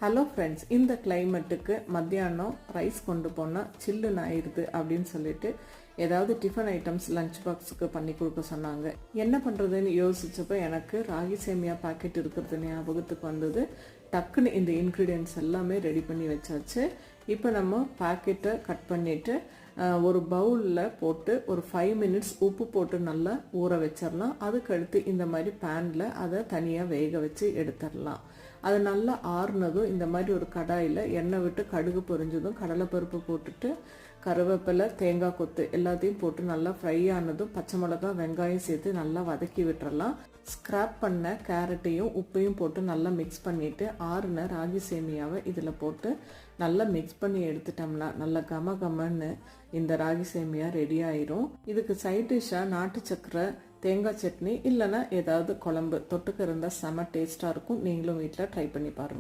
Hello friends, இந்த கிளைமேட்டுக்கு மத்தியானம் ரைஸ் கொண்டு போனால் சில்லுன்னு ஆயிடுது அப்படின்னு சொல்லிட்டு ஏதாவது டிஃபன் ஐட்டம்ஸ் லஞ்ச் பாக்ஸுக்கு பண்ணி கொடுக்க சொன்னாங்க. என்ன பண்ணுறதுன்னு யோசிச்சப்போ எனக்கு ராகி சேமியா பாக்கெட் இருக்கிறது ஞாபகத்துக்கு வந்தது. டக்குன்னு இந்த இன்க்ரீடியன்ட்ஸ் எல்லாமே ரெடி பண்ணி வச்சாச்சு. இப்போ நம்ம பாக்கெட்டை கட் பண்ணிவிட்டு ஒரு பவுலில் போட்டு ஒரு 5 மினிட்ஸ் உப்பு போட்டு நல்லா ஊற வச்சிடலாம். அதுக்கடுத்து இந்த மாதிரி பேனில் அதை தனியாக வேக வச்சு எடுத்துடலாம். அது நல்லா ஆறுனதும் இந்த மாதிரி ஒரு கடாயில் எண்ணெய் விட்டு கடுகு பொரிஞ்சதும் கடலைப்பருப்பு போட்டுட்டு கருவேப்பிலை, தேங்காய் கொத்து எல்லாத்தையும் போட்டு நல்லா ஃப்ரை ஆனதும் பச்சை மிளகாய், வெங்காயம் சேர்த்து நல்லா வதக்கி விட்டுறலாம். ஸ்க்ராப் பண்ண கேரட்டையும் உப்பையும் போட்டு நல்லா மிக்ஸ் பண்ணிவிட்டு ஆறுன ராகி சேமியாவை இதில் போட்டு நல்லா மிக்ஸ் பண்ணி எடுத்துட்டோம்னா நல்லா கமன்னு இந்த ராகி சேமியா ரெடி ஆயிரும். இதுக்கு சைட் டிஷ்ஷாக நாட்டு சக்கரை, தேங்காய் சட்னி இல்லைன்னா ஏதாவது குழம்பு தொட்டுக்க இருந்தால் செம டேஸ்ட்டாக இருக்கும். நீங்களும் வீட்டில் ட்ரை பண்ணி பாருங்கள்.